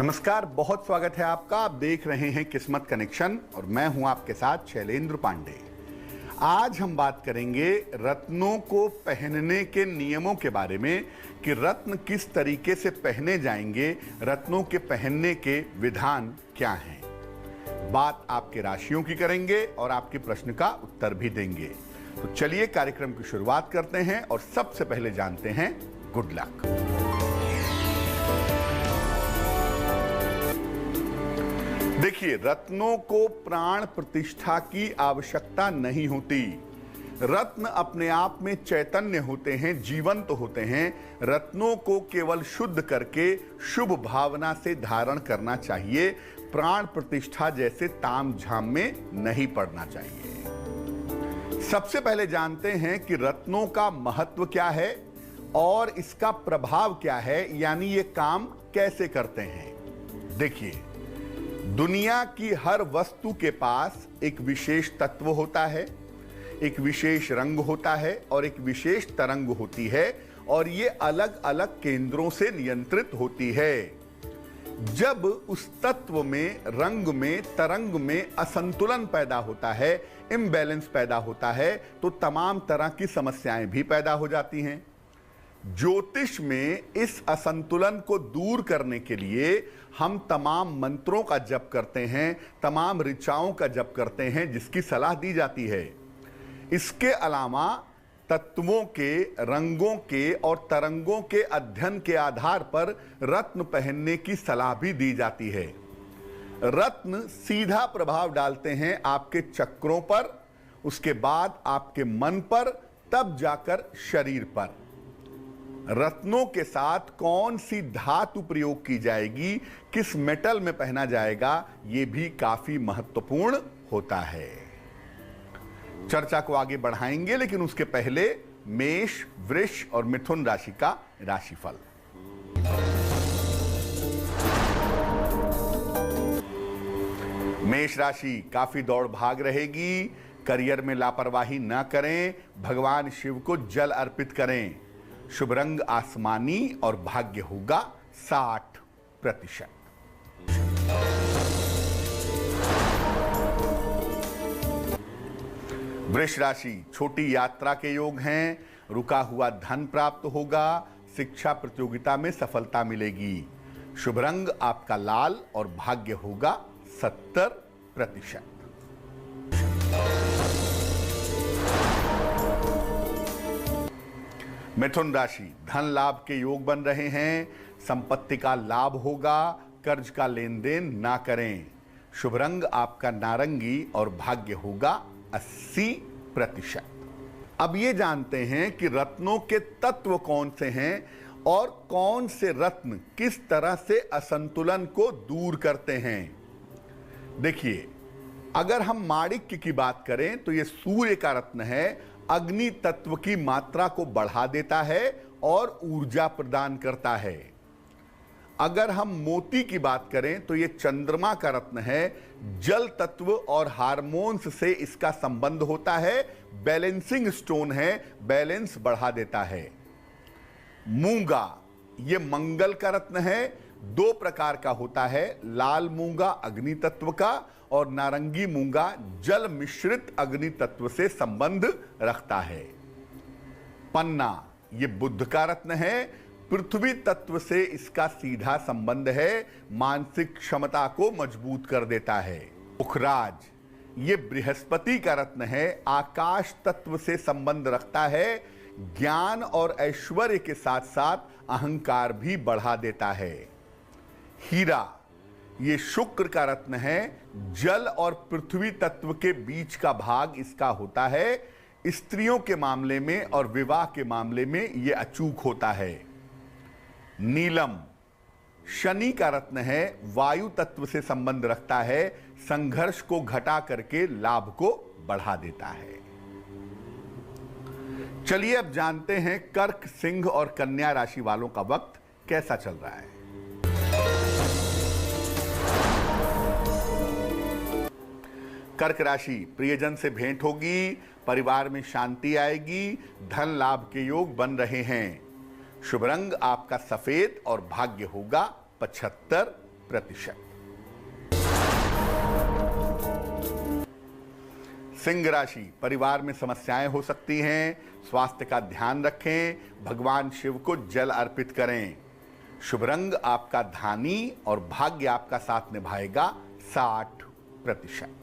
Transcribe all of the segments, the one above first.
नमस्कार, बहुत स्वागत है आपका। आप देख रहे हैं किस्मत कनेक्शन और मैं हूं आपके साथ शैलेंद्र पांडे। आज हम बात करेंगे रत्नों को पहनने के नियमों के बारे में कि रत्न किस तरीके से पहने जाएंगे, रत्नों के पहनने के विधान क्या हैं। बात आपके राशियों की करेंगे और आपके प्रश्न का उत्तर भी देंगे। तो चलिए कार्यक्रम की शुरुआत करते हैं और सबसे पहले जानते हैं गुड लक। देखिए, रत्नों को प्राण प्रतिष्ठा की आवश्यकता नहीं होती। रत्न अपने आप में चैतन्य होते हैं, जीवंत होते हैं। रत्नों को केवल शुद्ध करके शुभ भावना से धारण करना चाहिए। प्राण प्रतिष्ठा जैसे तामझाम में नहीं पड़ना चाहिए। सबसे पहले जानते हैं कि रत्नों का महत्व क्या है और इसका प्रभाव क्या है, यानी ये काम कैसे करते हैं। देखिए, दुनिया की हर वस्तु के पास एक विशेष तत्व होता है, एक विशेष रंग होता है और एक विशेष तरंग होती है और ये अलग अलग केंद्रों से नियंत्रित होती है। जब उस तत्व में, रंग में, तरंग में असंतुलन पैदा होता है, इम्बैलेंस पैदा होता है, तो तमाम तरह की समस्याएं भी पैदा हो जाती हैं। ज्योतिष में इस असंतुलन को दूर करने के लिए हम तमाम मंत्रों का जप करते हैं, तमाम ऋचाओं का जप करते हैं जिसकी सलाह दी जाती है। इसके अलावा तत्वों के, रंगों के और तरंगों के अध्ययन के आधार पर रत्न पहनने की सलाह भी दी जाती है। रत्न सीधा प्रभाव डालते हैं आपके चक्रों पर, उसके बाद आपके मन पर, तब जाकर शरीर पर। रत्नों के साथ कौन सी धातु प्रयोग की जाएगी, किस मेटल में पहना जाएगा, यह भी काफी महत्वपूर्ण होता है। चर्चा को आगे बढ़ाएंगे, लेकिन उसके पहले मेष, वृष और मिथुन राशि का राशिफल। मेष राशि, काफी दौड़ भाग रहेगी। करियर में लापरवाही न करें। भगवान शिव को जल अर्पित करें। शुभ रंग आसमानी और भाग्य होगा 60%। वृष राशि, छोटी यात्रा के योग हैं। रुका हुआ धन प्राप्त होगा। शिक्षा प्रतियोगिता में सफलता मिलेगी। शुभ रंग आपका लाल और भाग्य होगा 70%। मिथुन राशि, धन लाभ के योग बन रहे हैं। संपत्ति का लाभ होगा। कर्ज का लेन देन ना करें। शुभ रंग आपका नारंगी और भाग्य होगा 80%। अब ये जानते हैं कि रत्नों के तत्व कौन से हैं और कौन से रत्न किस तरह से असंतुलन को दूर करते हैं। देखिए, अगर हम माणिक्य की बात करें तो ये सूर्य का रत्न है। अग्नि तत्व की मात्रा को बढ़ा देता है और ऊर्जा प्रदान करता है। अगर हम मोती की बात करें तो यह चंद्रमा का रत्न है। जल तत्व और हार्मोन्स से इसका संबंध होता है। बैलेंसिंग स्टोन है, बैलेंस बढ़ा देता है। मूंगा, यह मंगल का रत्न है। दो प्रकार का होता है, लाल मूंगा अग्नि तत्व का और नारंगी मूंगा जल मिश्रित अग्नि तत्व से संबंध रखता है। पन्ना, ये बुध का रत्न है। पृथ्वी तत्व से इसका सीधा संबंध है। मानसिक क्षमता को मजबूत कर देता है। पुखराज, ये बृहस्पति का रत्न है। आकाश तत्व से संबंध रखता है। ज्ञान और ऐश्वर्य के साथ साथ अहंकार भी बढ़ा देता है। हीरा, ये शुक्र का रत्न है। जल और पृथ्वी तत्व के बीच का भाग इसका होता है। स्त्रियों के मामले में और विवाह के मामले में यह अचूक होता है। नीलम, शनि का रत्न है। वायु तत्व से संबंध रखता है। संघर्ष को घटा करके लाभ को बढ़ा देता है। चलिए अब जानते हैं कर्क, सिंह और कन्या राशि वालों का वक्त कैसा चल रहा है। कर्क राशि, प्रियजन से भेंट होगी। परिवार में शांति आएगी। धन लाभ के योग बन रहे हैं। शुभ रंग आपका सफेद और भाग्य होगा 75%। सिंह राशि, परिवार में समस्याएं हो सकती हैं, स्वास्थ्य का ध्यान रखें, भगवान शिव को जल अर्पित करें। शुभ रंग आपका धानी और भाग्य आपका साथ निभाएगा 60%।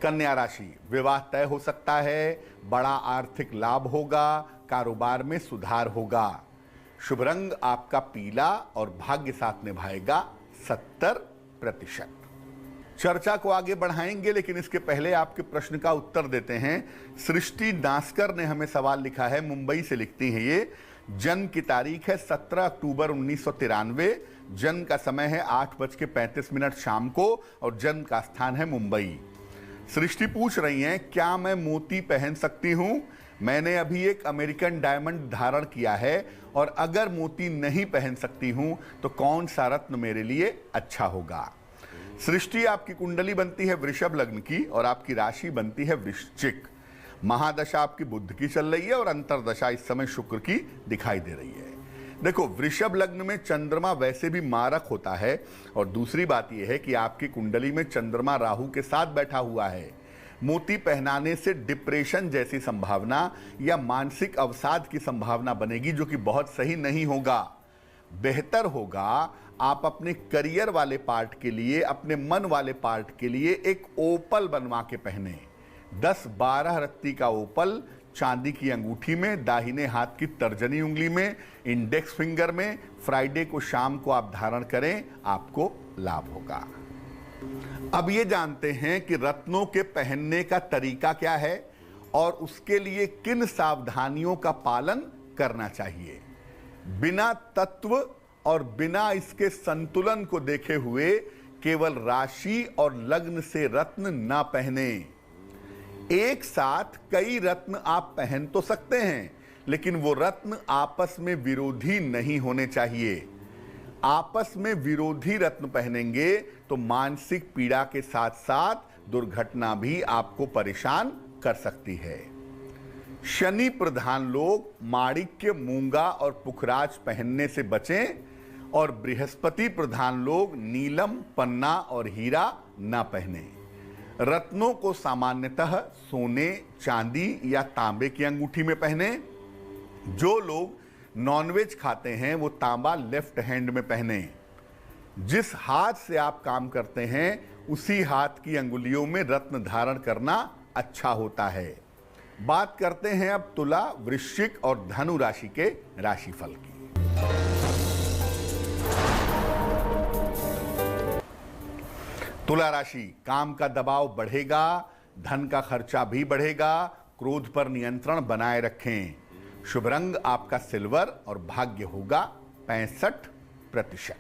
कन्या राशि, विवाह तय हो सकता है, बड़ा आर्थिक लाभ होगा, कारोबार में सुधार होगा। शुभ रंग आपका पीला और भाग्य साथ निभाएगा 70%। चर्चा को आगे बढ़ाएंगे, लेकिन इसके पहले आपके प्रश्न का उत्तर देते हैं। सृष्टि दासकर ने हमें सवाल लिखा है, मुंबई से लिखती हैं ये। जन्म की तारीख है 17 अक्टूबर 1993, जन्म का समय है 8:35 शाम को और जन्म का स्थान है मुंबई। सृष्टि पूछ रही हैं, क्या मैं मोती पहन सकती हूं? मैंने अभी एक अमेरिकन डायमंड धारण किया है और अगर मोती नहीं पहन सकती हूं तो कौन सा रत्न मेरे लिए अच्छा होगा? सृष्टि, आपकी कुंडली बनती है वृषभ लग्न की और आपकी राशि बनती है वृश्चिक। महादशा आपकी बुध की चल रही है और अंतरदशा इस समय शुक्र की दिखाई दे रही है। देखो, वृषभ लग्न में चंद्रमा वैसे भी मारक होता है और दूसरी बात यह है कि आपकी कुंडली में चंद्रमा राहु के साथ बैठा हुआ है। मोती पहनाने से डिप्रेशन जैसी संभावना या मानसिक अवसाद की संभावना बनेगी, जो कि बहुत सही नहीं होगा। बेहतर होगा आप अपने करियर वाले पार्ट के लिए, अपने मन वाले पार्ट के लिए एक ओपल बनवा के पहने। 10-12 रत्ती का ओपल चांदी की अंगूठी में, दाहिने हाथ की तर्जनी उंगली में, इंडेक्स फिंगर में, फ्राइडे को शाम को आप धारण करें, आपको लाभ होगा। अब ये जानते हैं कि रत्नों के पहनने का तरीका क्या है और उसके लिए किन सावधानियों का पालन करना चाहिए। बिना तत्व और बिना इसके संतुलन को देखे हुए केवल राशि और लग्न से रत्न ना पहने। एक साथ कई रत्न आप पहन तो सकते हैं, लेकिन वो रत्न आपस में विरोधी नहीं होने चाहिए। आपस में विरोधी रत्न पहनेंगे तो मानसिक पीड़ा के साथ साथ दुर्घटना भी आपको परेशान कर सकती है। शनि प्रधान लोग माणिक्य, मूंगा और पुखराज पहनने से बचें और बृहस्पति प्रधान लोग नीलम, पन्ना और हीरा ना पहने। रत्नों को सामान्यतः सोने, चांदी या तांबे की अंगूठी में पहने। जो लोग नॉनवेज खाते हैं वो तांबा लेफ्ट हैंड में पहने। जिस हाथ से आप काम करते हैं उसी हाथ की अंगुलियों में रत्न धारण करना अच्छा होता है। बात करते हैं अब तुला, वृश्चिक और धनु राशि के राशिफल की। तुला राशि, काम का दबाव बढ़ेगा, धन का खर्चा भी बढ़ेगा, क्रोध पर नियंत्रण बनाए रखें। शुभ रंग आपका सिल्वर और भाग्य होगा 65%।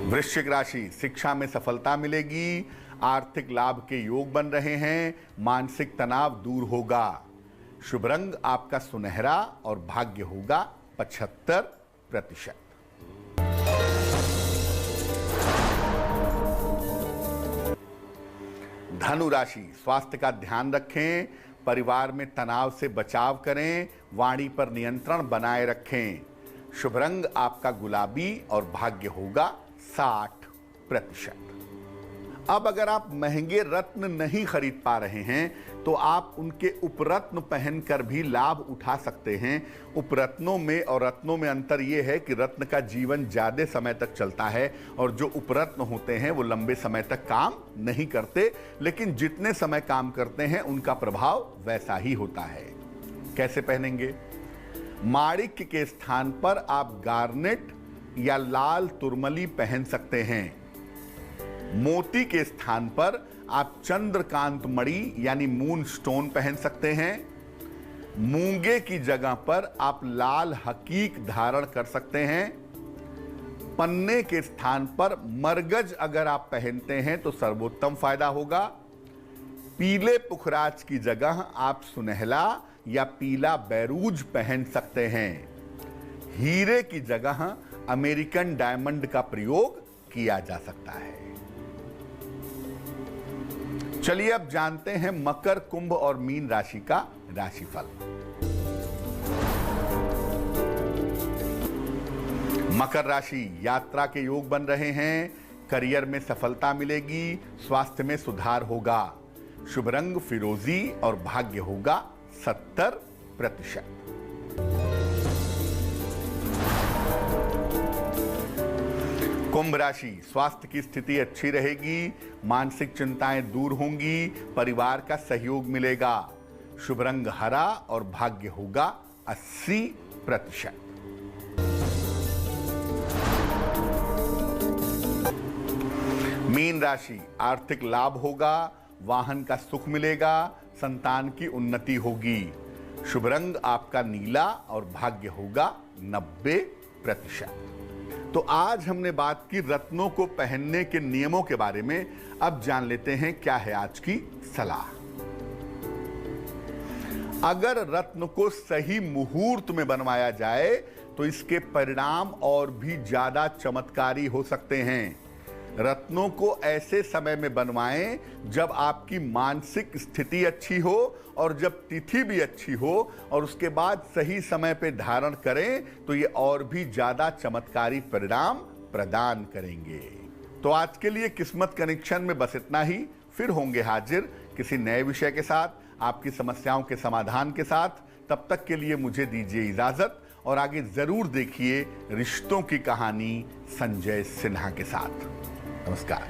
वृश्चिक राशि, शिक्षा में सफलता मिलेगी, आर्थिक लाभ के योग बन रहे हैं, मानसिक तनाव दूर होगा। शुभ रंग आपका सुनहरा और भाग्य होगा 75%। धनु राशि, स्वास्थ्य का ध्यान रखें, परिवार में तनाव से बचाव करें, वाणी पर नियंत्रण बनाए रखें। शुभ रंग आपका गुलाबी और भाग्य होगा 60%। अब अगर आप महंगे रत्न नहीं खरीद पा रहे हैं तो आप उनके उपरत्न पहनकर भी लाभ उठा सकते हैं। उपरत्नों में और रत्नों में अंतर यह है कि रत्न का जीवन ज्यादा समय तक चलता है और जो उपरत्न होते हैं वो लंबे समय तक काम नहीं करते, लेकिन जितने समय काम करते हैं उनका प्रभाव वैसा ही होता है। कैसे पहनेंगे? माणिक्य के स्थान पर आप गार्नेट या लाल तुरमली पहन सकते हैं। मोती के स्थान पर आप चंद्रकांत मणि यानी मून स्टोन पहन सकते हैं। मूंगे की जगह पर आप लाल हकीक धारण कर सकते हैं। पन्ने के स्थान पर मरगज अगर आप पहनते हैं तो सर्वोत्तम फायदा होगा। पीले पुखराज की जगह आप सुनहला या पीला बैरूज पहन सकते हैं। हीरे की जगह अमेरिकन डायमंड का प्रयोग किया जा सकता है। चलिए अब जानते हैं मकर, कुंभ और मीन राशि का राशिफल। मकर राशि, यात्रा के योग बन रहे हैं, करियर में सफलता मिलेगी, स्वास्थ्य में सुधार होगा, शुभ रंग फिरोजी और भाग्य होगा 70%। कुंभ राशि, स्वास्थ्य की स्थिति अच्छी रहेगी, मानसिक चिंताएं दूर होंगी, परिवार का सहयोग मिलेगा, शुभ रंग हरा और भाग्य होगा 80%। मीन राशि, आर्थिक लाभ होगा, वाहन का सुख मिलेगा, संतान की उन्नति होगी, शुभ रंग आपका नीला और भाग्य होगा 90%। तो आज हमने बात की रत्नों को पहनने के नियमों के बारे में। अब जान लेते हैं क्या है आज की सलाह। अगर रत्न को सही मुहूर्त में बनवाया जाए तो इसके परिणाम और भी ज्यादा चमत्कारी हो सकते हैं। रत्नों को ऐसे समय में बनवाएं जब आपकी मानसिक स्थिति अच्छी हो और जब तिथि भी अच्छी हो, और उसके बाद सही समय पे धारण करें तो ये और भी ज्यादा चमत्कारी परिणाम प्रदान करेंगे। तो आज के लिए किस्मत कनेक्शन में बस इतना ही। फिर होंगे हाजिर किसी नए विषय के साथ, आपकी समस्याओं के समाधान के साथ। तब तक के लिए मुझे दीजिए इजाजत और आगे जरूर देखिए रिश्तों की कहानी संजय सिन्हा के साथ। नमस्कार।